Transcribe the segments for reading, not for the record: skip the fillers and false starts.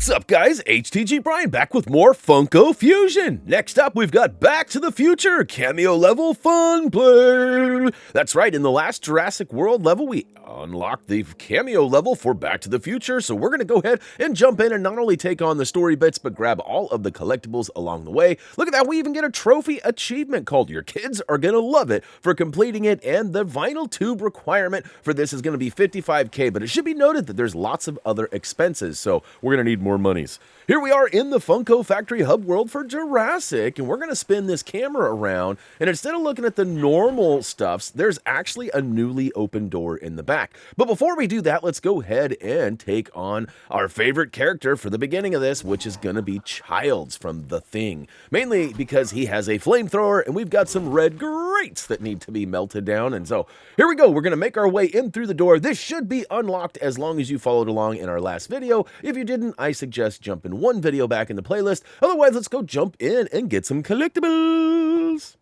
What's up, guys? HTG Brian back with more Funko Fusion. Next up, we've got Back to the Future Cameo level fun play. That's right, in the last Jurassic World level, we unlocked the Cameo level for Back to the Future, so we're going to go ahead and jump in and not only take on the story bits, but grab all of the collectibles along the way. Look at that, we even get a trophy achievement called Your Kids Are Gonna Love It for completing it, and the vinyl tube requirement for this is going to be 55K, but it should be noted that there's lots of other expenses, so we're going to need more monies. Here we are in the Funko Factory Hub world for Jurassic, and we're going to spin this camera around, and instead of looking at the normal stuffs, there's actually a newly opened door in the back. But before we do that, let's go ahead and take on our favorite character for the beginning of this, which is going to be Childs from The Thing. Mainly because he has a flamethrower, and we've got some red grates that need to be melted down, and so here we go. We're going to make our way in through the door. This should be unlocked as long as you followed along in our last video. If you didn't, I suggest jumping one video back in the playlist. Otherwise, let's go jump in and get some collectibles.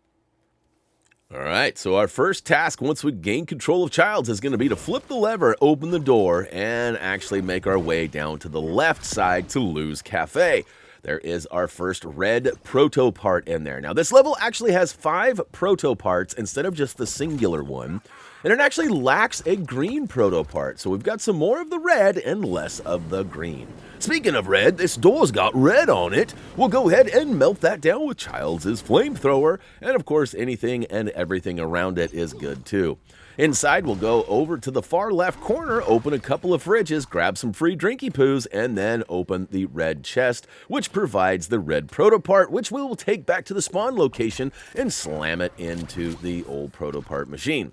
All right, so our first task once we gain control of Childs is going to be to flip the lever, open the door, and actually make our way down to the left side to Lou's Cafe. There is our first red Proto Part in there. Now, this level actually has 5 Proto Parts instead of just the singular one, and it actually lacks a green Proto Part, so we've got some more of the red and less of the green. Speaking of red, this door's got red on it. We'll go ahead and melt that down with Childs' flamethrower, and of course, anything and everything around it is good too. Inside, we'll go over to the far left corner, open a couple of fridges, grab some free drinky poos, and then open the red chest, which provides the red Proto Part, which we will take back to the spawn location and slam it into the old Proto Part machine.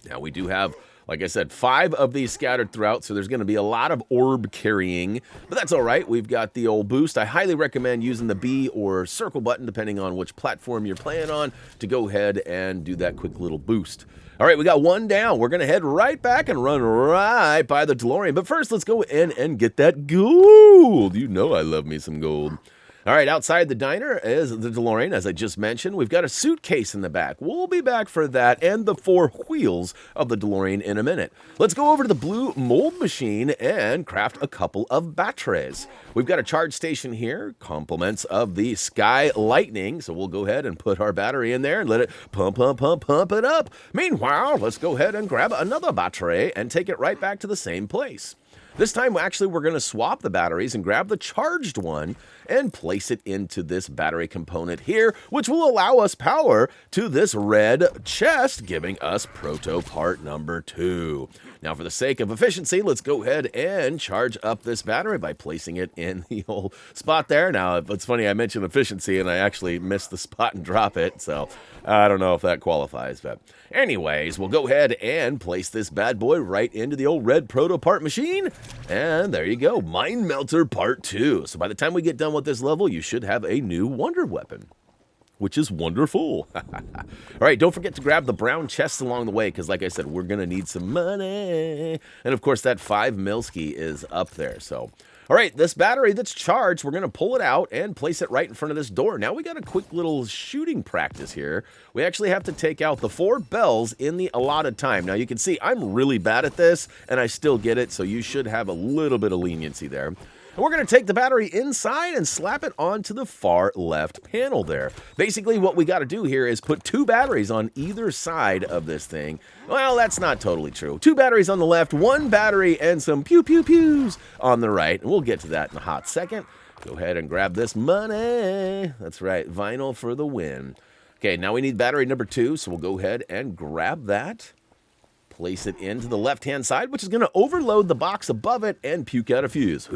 Now, we do have, like I said, 5 of these scattered throughout, so there's going to be a lot of orb carrying, but that's all right. We've got the old boost. I highly recommend using the B or circle button, depending on which platform you're playing on, to go ahead and do that quick little boost. All right, we got one down. We're going to head right back and run right by the DeLorean, but first, let's go in and get that gold. You know I love me some gold. All right, outside the diner is the DeLorean, as I just mentioned. We've got a suitcase in the back. We'll be back for that and the 4 wheels of the DeLorean in a minute. Let's go over to the blue mold machine and craft a couple of batteries. We've got a charge station here, compliments of the Sky Lightning. So we'll go ahead and put our battery in there and let it pump it up. Meanwhile, let's go ahead and grab another battery and take it right back to the same place. This time, actually, we're going to swap the batteries and grab the charged one and place it into this battery component here, which will allow us power to this red chest, giving us Proto Part number 2. Now, for the sake of efficiency, let's go ahead and charge up this battery by placing it in the old spot there. Now, it's funny, I mentioned efficiency, and I actually missed the spot and drop it, so I don't know if that qualifies, but anyways, we'll go ahead and place this bad boy right into the old red Proto Part machine, and there you go, Mind Melter Part 2. So by the time we get done with this level, you should have a new wonder weapon, which is wonderful. All right, don't forget to grab the brown chests along the way, because like I said, we're going to need some money. And of course, that 5 Milski is up there, so... All right, this battery that's charged, we're going to pull it out and place it right in front of this door. Now we got a quick little shooting practice here. We actually have to take out the 4 bells in the allotted time. Now you can see I'm really bad at this, and I still get it, so you should have a little bit of leniency there. And we're going to take the battery inside and slap it onto the far left panel there. Basically, what we got to do here is put 2 batteries on either side of this thing. Well, that's not totally true. 2 batteries on the left, 1 battery, and some pew-pew-pews on the right. And we'll get to that in a hot second. Go ahead and grab this money. That's right, vinyl for the win. Okay, now we need battery number 2, so we'll go ahead and grab that. Place it into the left-hand side, which is going to overload the box above it and puke out a fuse.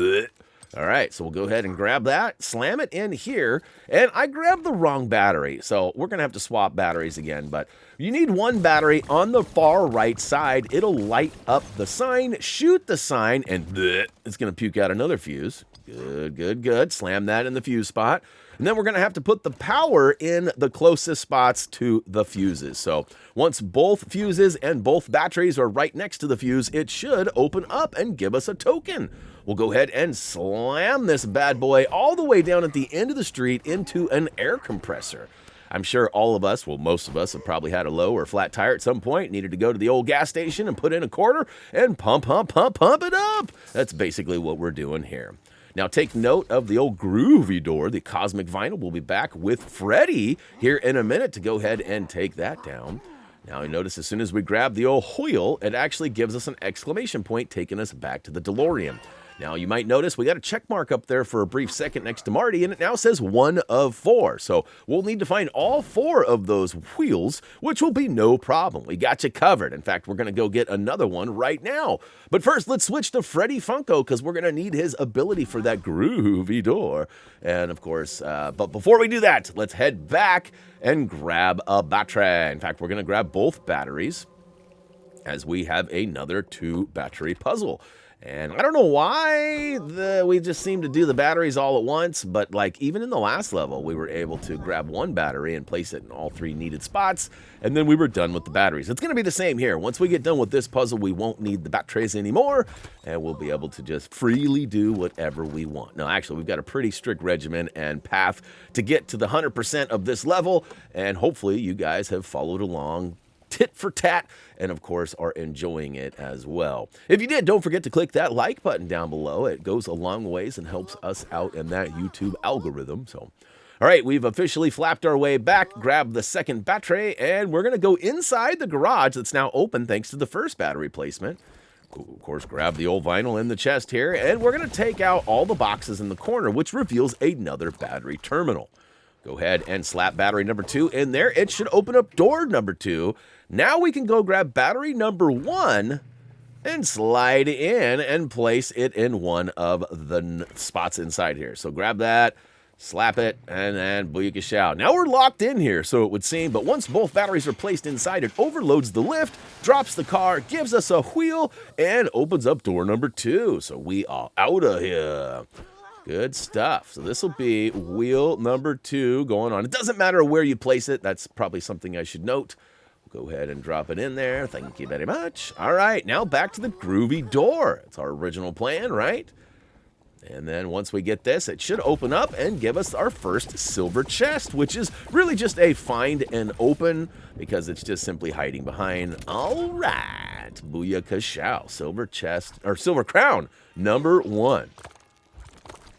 All right, so we'll go ahead and grab that, slam it in here, and I grabbed the wrong battery, so we're going to have to swap batteries again, but you need 1 battery on the far right side. It'll light up the sign, shoot the sign, and it's going to puke out another fuse. Good. Slam that in the fuse spot. And then we're going to have to put the power in the closest spots to the fuses. So once both fuses and both batteries are right next to the fuse, it should open up and give us a token. We'll go ahead and slam this bad boy all the way down at the end of the street into an air compressor. I'm sure all of us, well, most of us have probably had a low or flat tire at some point, needed to go to the old gas station and put in a quarter and pump it up. That's basically what we're doing here. Now, take note of the old groovy door. The Cosmic Vinyl will be back with Freddy here in a minute to go ahead and take that down. Now, you notice as soon as we grab the old wheel, it actually gives us an exclamation point, taking us back to the DeLorean. Now, you might notice we got a check mark up there for a brief second next to Marty, and it now says 1 of 4. So we'll need to find all 4 of those wheels, which will be no problem. We got you covered. In fact, we're going to go get another one right now. But first, let's switch to Freddy Funko, because we're going to need his ability for that groovy door. And, of course, but before we do that, let's head back and grab a battery. In fact, we're going to grab both batteries, as we have another 2-battery puzzle. And I don't know why we just seem to do the batteries all at once, but like even in the last level, we were able to grab 1 battery and place it in all 3 needed spots, and then we were done with the batteries. It's going to be the same here. Once we get done with this puzzle, we won't need the batteries anymore, and we'll be able to just freely do whatever we want. Now, actually, we've got a pretty strict regimen and path to get to the 100% of this level, and hopefully you guys have followed along tit for tat, and of course are enjoying it as well. If you did, don't forget to click that like button down below. It goes a long ways and helps us out in that YouTube algorithm. So, all right, we've officially flapped our way back, grabbed the second battery, and we're going to go inside the garage that's now open thanks to the first battery placement. Of course, grab the old vinyl in the chest here, and we're going to take out all the boxes in the corner, which reveals another battery terminal. Go ahead and slap battery number 2 in there. It should open up door number 2. Now we can go grab battery number 1 and slide in and place it in one of the spots inside here. So grab that, slap it, and then booyakashow. Now we're locked in here, so it would seem, but once both batteries are placed inside, it overloads the lift, drops the car, gives us a wheel, and opens up door number 2. So we are out of here. Good stuff. So this will be wheel number 2 going on. It doesn't matter where you place it. That's probably something I should note. We'll go ahead and drop it in there. Thank you very much. All right, now back to the groovy door. It's our original plan, right? And then once we get this, it should open up and give us our first silver chest, which is really just a find and open because it's just simply hiding behind. All right, booyakashow. Silver chest, or silver crown, number 1.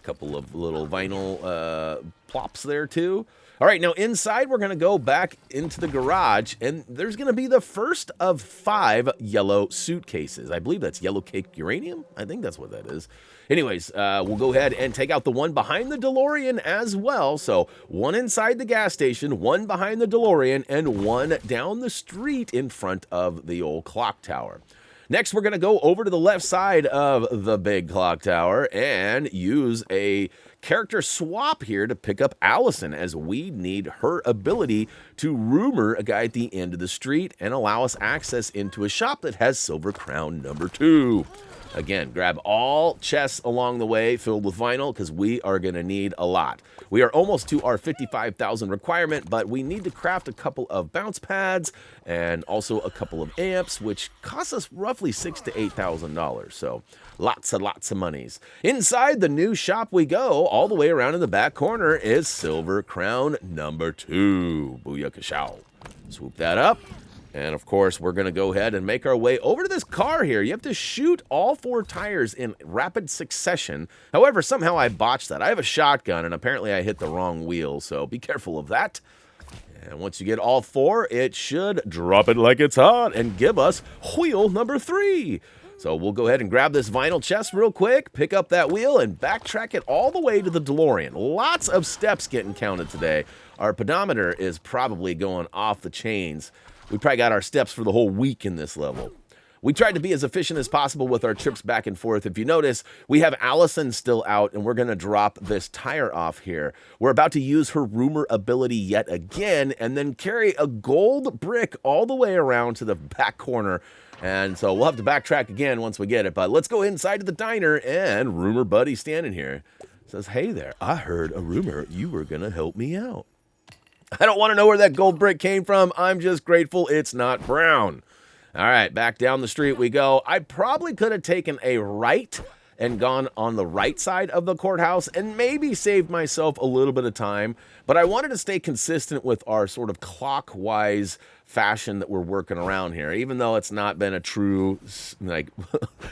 Couple of little vinyl plops there too. All right, now inside we're going to go back into the garage, and there's going to be the first of 5 yellow suitcases. I believe that's yellow cake uranium. I think that's what that is. Anyways, we'll go ahead and take out the one behind the DeLorean as well. So 1 inside the gas station, 1 behind the DeLorean, and 1 down the street in front of the old clock tower. Next, we're going to go over to the left side of the big clock tower and use a character swap here to pick up Allison, as we need her ability to rumor a guy at the end of the street and allow us access into a shop that has silver crown number 2. Again, grab all chests along the way filled with vinyl because we are going to need a lot. We are almost to our 55,000 requirement, but we need to craft a couple of bounce pads and also a couple of amps, which costs us roughly $6,000 to $8,000. So lots of monies. Inside the new shop we go. All the way around in the back corner is silver crown number 2. Booyakashow. Swoop that up. And, of course, we're going to go ahead and make our way over to this car here. You have to shoot all 4 tires in rapid succession. However, somehow I botched that. I have a shotgun, and apparently I hit the wrong wheel, so be careful of that. And once you get all 4, it should drop it like it's hot and give us wheel number 3. So we'll go ahead and grab this vinyl chest real quick, pick up that wheel, and backtrack it all the way to the DeLorean. Lots of steps getting counted today. Our pedometer is probably going off the chains. We probably got our steps for the whole week in this level. We tried to be as efficient as possible with our trips back and forth. If you notice, we have Allison still out, and we're going to drop this tire off here. We're about to use her rumor ability yet again, and then carry a gold brick all the way around to the back corner. And so we'll have to backtrack again once we get it. But let's go inside of the diner, and Rumor Buddy standing here says, "Hey there, I heard a rumor you were going to help me out." I don't want to know where that gold brick came from. I'm just grateful it's not brown. All right, back down the street we go. I probably could have taken a right and gone on the right side of the courthouse and maybe saved myself a little bit of time, but I wanted to stay consistent with our sort of clockwise fashion that we're working around here. Even though it's not been a true like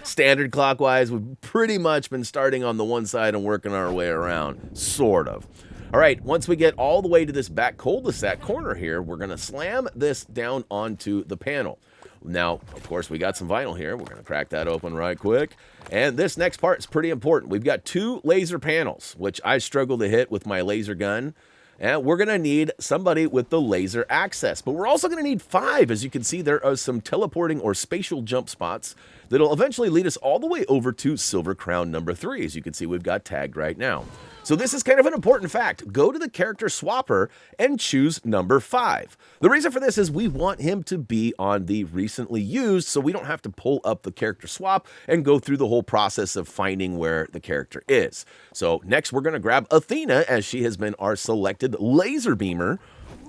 standard clockwise, we've pretty much been starting on the one side and working our way around, sort of. All right, once we get all the way to this back cul-de-sac corner here, we're going to slam this down onto the panel. Now, of course, we got some vinyl here. We're going to crack that open right quick. And this next part is pretty important. We've got 2 laser panels, which I struggle to hit with my laser gun. And we're going to need somebody with the laser access. But we're also going to need 5. As you can see, there are some teleporting or spatial jump spots that'll eventually lead us all the way over to Silver Crown number 3. As you can see, we've got tagged right now. So this is kind of an important fact. Go to the character swapper and choose number 5. The reason for this is we want him to be on the recently used, so we don't have to pull up the character swap and go through the whole process of finding where the character is. So next we're going to grab Athena, as she has been our selected laser beamer.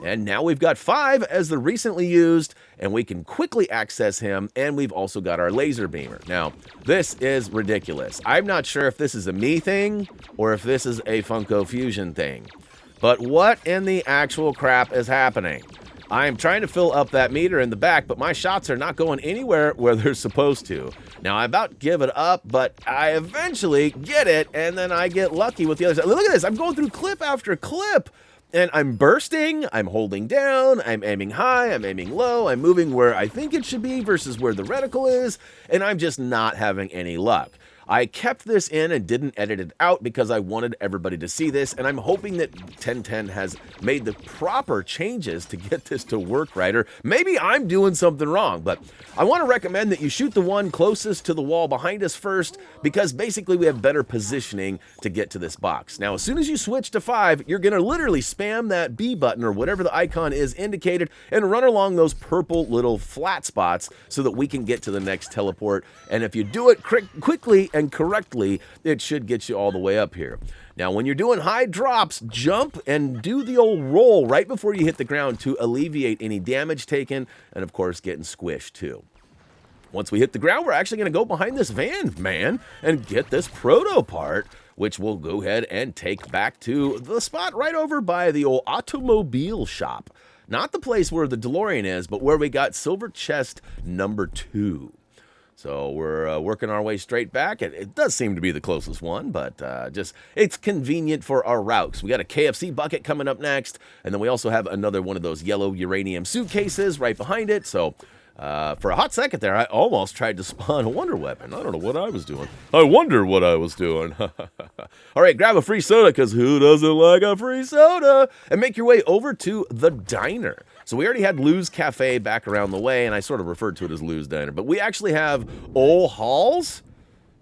And now we've got 5 as the recently used, and we can quickly access him, and we've also got our laser beamer. Now, this is ridiculous. I'm not sure if this is a me thing or if this is a Funko Fusion thing. But what in the actual crap is happening? I'm trying to fill up that meter in the back, but my shots are not going anywhere where they're supposed to. Now, I about give it up, but I eventually get it, and then I get lucky with the other side. Look at this. I'm going through clip after clip. And I'm bursting, I'm holding down, I'm aiming high, I'm aiming low, I'm moving where I think it should be versus where the reticle is, and I'm just not having any luck. I kept this in and didn't edit it out because I wanted everybody to see this, and I'm hoping that 1010 has made the proper changes to get this to work right, or maybe I'm doing something wrong, but I want to recommend that you shoot the one closest to the wall behind us first, because basically we have better positioning to get to this box. Now, as soon as you switch to 5, you're going to literally spam that B button or whatever the icon is indicated and run along those purple little flat spots so that we can get to the next teleport, and if you do it quickly and correctly, it should get you all the way up here. Now, when you're doing high drops, jump and do the old roll right before you hit the ground to alleviate any damage taken and, of course, getting squished too. Once we hit the ground, we're actually going to go behind this van, man, and get this Proto Part, which we'll go ahead and take back to the spot right over by the old automobile shop. Not the place where the DeLorean is, but where we got silver chest number 2. So we're working our way straight back. It does seem to be the closest one, but just it's convenient for our routes. We got a KFC Bucket coming up next, and then we also have another one of those yellow uranium suitcases right behind it. So for a hot second there, I almost tried to spawn a wonder weapon. I don't know what I was doing. I wonder what I was doing. All right, grab a free soda, because who doesn't like a free soda? And make your way over to the diner. So we already had Lou's Cafe back around the way, and I sort of referred to it as Lou's Diner. But we actually have Old Hall's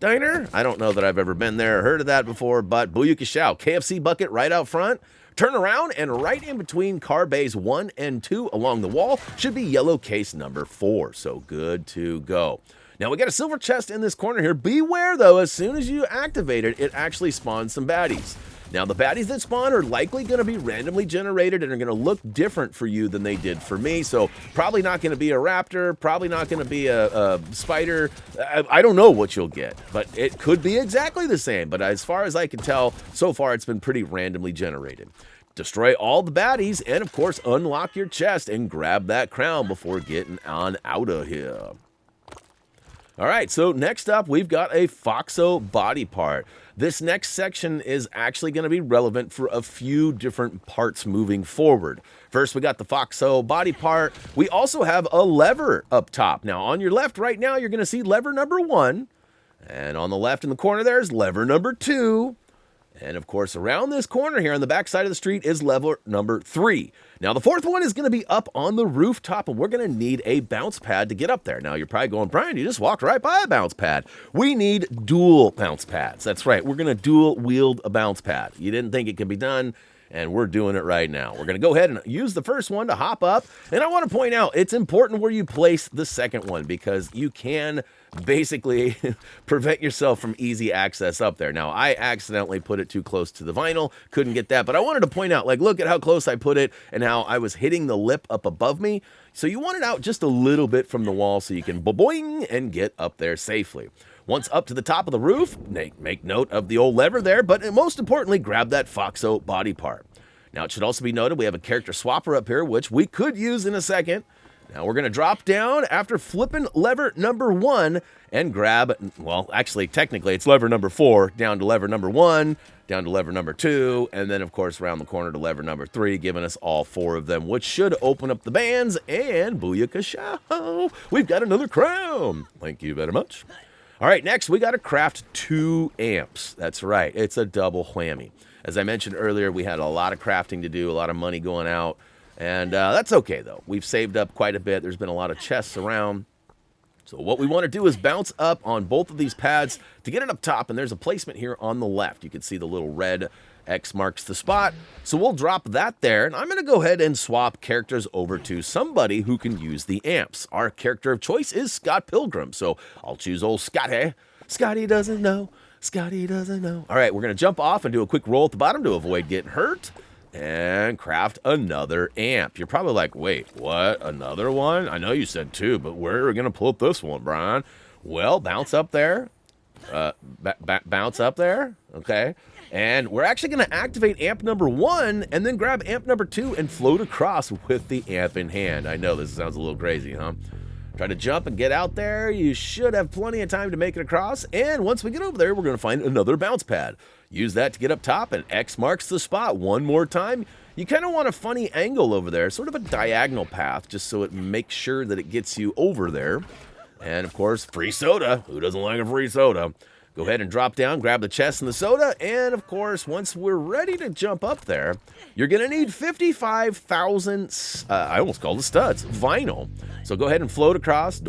Diner. I don't know that I've ever been there or heard of that before, but Booyaka Shao. KFC Bucket right out front. Turn around, and right in between car bays 1 and 2 along the wall should be yellow case number 4. So good to go. Now, we got a silver chest in this corner here. Beware, though, as soon as you activate it, it actually spawns some baddies. Now, the baddies that spawn are likely going to be randomly generated and are going to look different for you than they did for me. So probably not going to be a raptor, probably not going to be a spider. I don't know what you'll get, but it could be exactly the same. But as far as I can tell, so far it's been pretty randomly generated. Destroy all the baddies and, of course, unlock your chest and grab that crown before getting on out of here. All right, so next up, we've got a Foxxo body part. This next section is actually going to be relevant for a few different parts moving forward. First, we got the Foxxo body part. We also have a lever up top. Now, on your left right now, you're going to see lever number 1. And on the left in the corner, there's lever number 2. And of course, around this corner here on the back side of the street is lever number 3. Now, the 4th one is going to be up on the rooftop, and we're going to need a bounce pad to get up there. Now, you're probably going, Brian, you just walked right by a bounce pad. We need dual bounce pads. That's right. We're going to dual wield a bounce pad. You didn't think it could be done, and we're doing it right now. We're going to go ahead and use the first one to hop up. And I want to point out, it's important where you place the second one, because you can basically prevent yourself from easy access up there. Now, I accidentally put it too close to the vinyl, couldn't get that, but I wanted to point out, like, look at how close I put it and how I was hitting the lip up above me. So you want it out just a little bit from the wall so you can boing and get up there safely. Once up to the top of the roof, make note of the old lever there, but most importantly, grab that Foxxo body part. Now, it should also be noted we have a character swapper up here, which we could use in a second. Now, we're going to drop down after flipping lever number 1 and grab, well, actually, technically, it's lever number 4, down to lever number 1, down to lever number 2, and then, of course, around the corner to lever number 3, giving us all 4 of them, which should open up the bands, and booyakasha, we've got another crown. Thank you very much. All right, next, we got to craft 2 amps. That's right, it's a double whammy. As I mentioned earlier, we had a lot of crafting to do, a lot of money going out, and that's okay, though. We've saved up quite a bit. There's been a lot of chests around. So what we want to do is bounce up on both of these pads to get it up top, and there's a placement here on the left. You can see the little red X marks the spot. So we'll drop that there, and I'm going to go ahead and swap characters over to somebody who can use the amps. Our character of choice is Scott Pilgrim, so I'll choose old Scotty. Scotty doesn't know. Scotty doesn't know. All right, we're going to jump off and do a quick roll at the bottom to avoid getting hurt. And craft another amp. You're probably like, wait, what? Another one? I know you said 2, but where are we going to put this one, Brian? Well, bounce up there. Bounce up there. Okay. And we're actually going to activate amp number 1 and then grab amp number 2 and float across with the amp in hand. I know this sounds a little crazy, huh? Try to jump and get out there. You should have plenty of time to make it across. And once we get over there, we're going to find another bounce pad. Use that to get up top, and X marks the spot one more time. You kind of want a funny angle over there, sort of a diagonal path, just so it makes sure that it gets you over there. And, of course, free soda. Who doesn't like a free soda? Go ahead and drop down, grab the chest and the soda, and, of course, once we're ready to jump up there, you're going to need 55,000, I almost called it studs, vinyl. So go ahead and float across,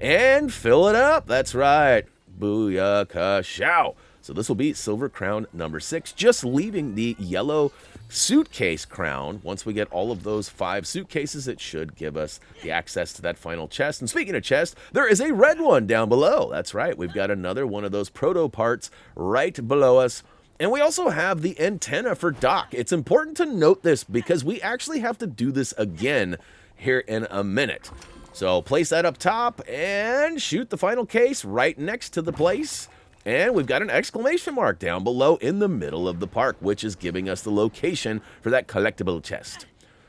and fill it up. That's right. Booyakasha. So this will be silver crown number 6, just leaving the yellow suitcase crown. Once we get all of those 5 suitcases, it should give us the access to that final chest. And speaking of chest, there is a red one down below. That's right, we've got another one of those Proto Parts right below us. And we also have the antenna for Doc. It's important to note this because we actually have to do this again here in a minute. So place that up top and shoot the final case right next to the place. And we've got an exclamation mark down below in the middle of the park, which is giving us the location for that collectible chest.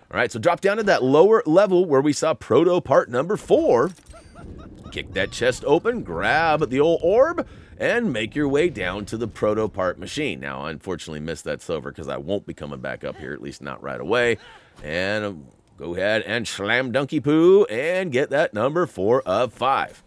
All right, so drop down to that lower level where we saw Proto Part number 4. Kick that chest open, grab the old orb, and make your way down to the Proto Part machine. Now, I unfortunately missed that silver because I won't be coming back up here, at least not right away. And go ahead and slam dunky poo and get that number 4 of 5.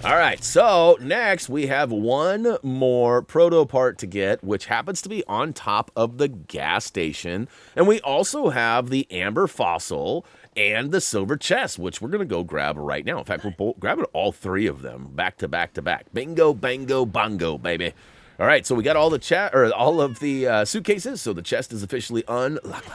All right, so next we have one more Proto Part to get, which happens to be on top of the gas station. And we also have the amber fossil and the silver chest, which we're going to go grab right now. In fact, we're grabbing all 3 of them back to back to back. Bingo, bango, bongo, baby. All right, so we got all the all of the suitcases, so the chest is officially unlocked.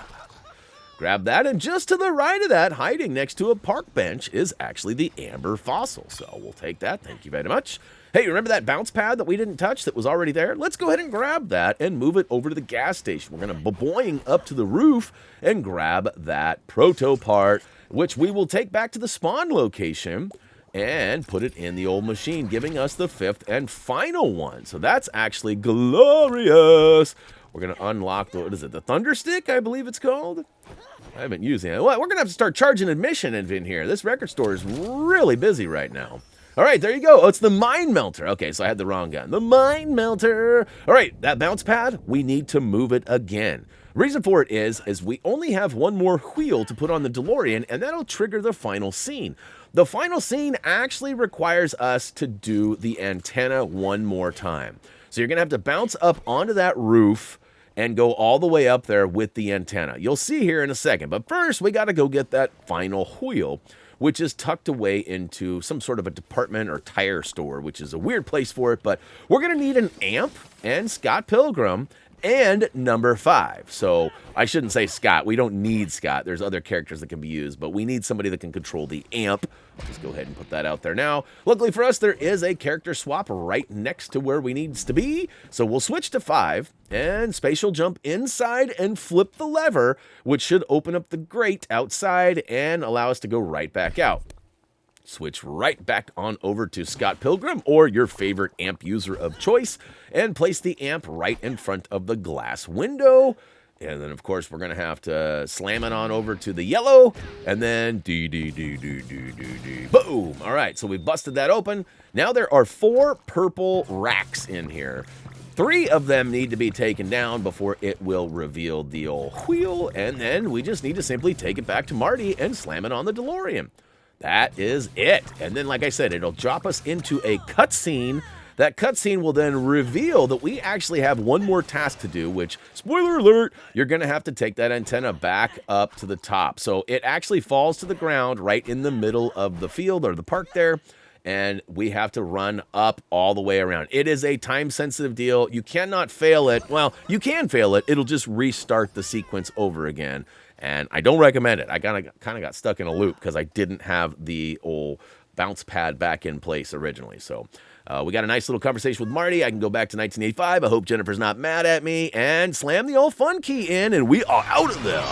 Grab that, and just to the right of that, hiding next to a park bench, is actually the amber fossil. So we'll take that. Thank you very much. Hey, remember that bounce pad that we didn't touch that was already there? Let's go ahead and grab that and move it over to the gas station. We're going to boing up to the roof and grab that Proto Part, which we will take back to the spawn location and put it in the old machine, giving us the 5th and final one. So that's actually glorious. We're going to unlock, what is it, the Thunder Stick, I believe it's called? I haven't used it. Well, we're going to have to start charging admission in here. This record store is really busy right now. All right, there you go. Oh, it's the Mine Melter. Okay, so I had the wrong gun. The Mine Melter. All right, that bounce pad, we need to move it again. Reason for it is we only have one more wheel to put on the DeLorean, and that'll trigger the final scene. The final scene actually requires us to do the antenna one more time. So you're going to have to bounce up onto that roof and go all the way up there with the antenna. You'll see here in a second, but first we got to go get that final wheel, which is tucked away into some sort of a department or tire store, which is a weird place for it, but we're going to need an amp and Scott Pilgrim and number 5. So I shouldn't say Scott. We don't need Scott. There's other characters that can be used, but we need somebody that can control the amp. I'll just go ahead and put that out there now. Luckily for us, there is a character swap right next to where we needs to be. So we'll switch to 5 and spatial jump inside and flip the lever, which should open up the grate outside and allow us to go right back out. Switch right back on over to Scott Pilgrim or your favorite amp user of choice and place the amp right in front of the glass window. And then, of course, we're going to have to slam it on over to the yellow and then boom. All right, so we busted that open. Now there are 4 purple racks in here. 3 of them need to be taken down before it will reveal the old wheel. And then we just need to simply take it back to Marty and slam it on the DeLorean. That is it. And then, like I said, it'll drop us into a cutscene. That cutscene will then reveal that we actually have one more task to do, which, spoiler alert, you're going to have to take that antenna back up to the top. So it actually falls to the ground right in the middle of the field or the park there, and we have to run up all the way around. It is a time-sensitive deal. You cannot fail it. Well, you can fail it. It'll just restart the sequence over again. And I don't recommend it. I kind of got stuck in a loop because I didn't have the old bounce pad back in place originally. So we got a nice little conversation with Marty. I can go back to 1985. I hope Jennifer's not mad at me. And slam the old fun key in, and we are out of there.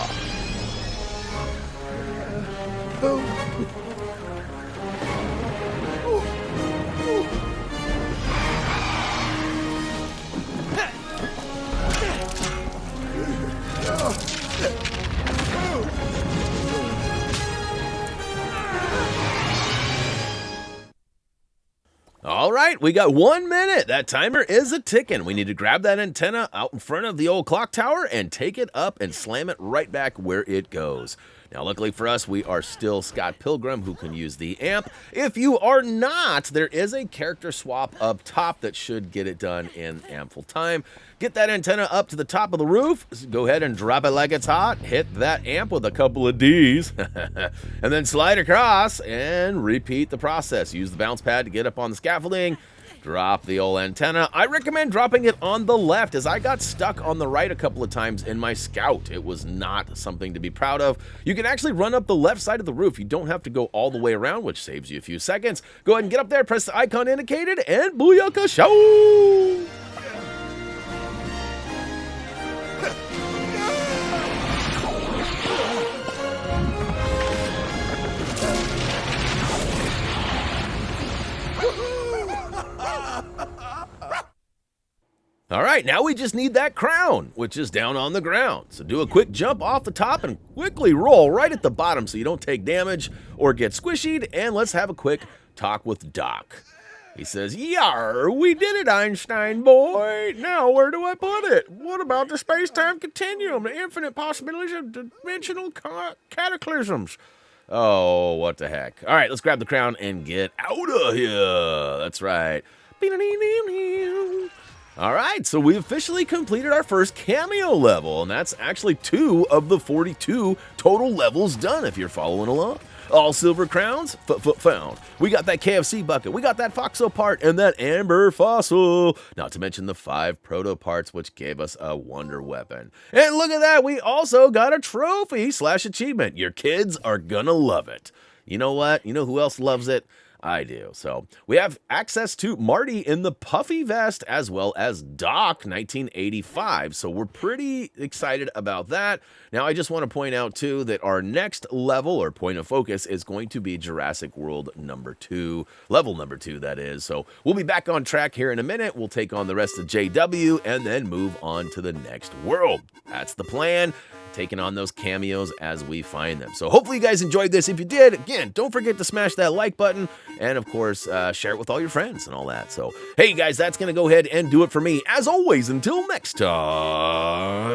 All right, we got 1 minute. That timer is a ticking. We need to grab that antenna out in front of the old clock tower and take it up and slam it right back where it goes. Now, luckily for us, we are still Scott Pilgrim, who can use the amp. If you are not, there is a character swap up top that should get it done in ample time. Get that antenna up to the top of the roof. Go ahead and drop it like it's hot. Hit that amp with a couple of Ds. And then slide across and repeat the process. Use the bounce pad to get up on the scaffolding. Drop the old antenna. I recommend dropping it on the left, as I got stuck on the right a couple of times in my Scout. It was not something to be proud of. You can actually run up the left side of the roof. You don't have to go all the way around, which saves you a few seconds. Go ahead and get up there, press the icon indicated, and booyaka show! All right, now we just need that crown, which is down on the ground. So do a quick jump off the top and quickly roll right at the bottom so you don't take damage or get squishied. And let's have a quick talk with Doc. He says, "Yar, we did it, Einstein boy. Now where do I put it? What about the space-time continuum, the infinite possibilities of dimensional cataclysms?" Oh, what the heck. All right, let's grab the crown and get out of here. That's right. All right, so we officially completed our first Cameo level, and that's actually 2 of the 42 total levels done, if you're following along. All silver crowns, found. We got that KFC bucket, we got that Foxxo part, and that amber fossil. Not to mention the 5 Proto Parts, which gave us a wonder weapon. And look at that, we also got a trophy/achievement. Your kids are gonna love it. You know what? You know who else loves it? I do. So we have access to Marty in the puffy vest as well as Doc 1985. So we're pretty excited about that. Now, I just want to point out too that our next level or point of focus is going to be Jurassic World number 2, level number 2, that is. So we'll be back on track here in a minute. We'll take on the rest of JW and then move on to the next world. That's the plan. Taking on those cameos as we find them. So hopefully you guys enjoyed this. If you did, again, don't forget to smash that like button and, of course, share it with all your friends and all that. So, hey, guys, that's going to go ahead and do it for me. As always, until next time.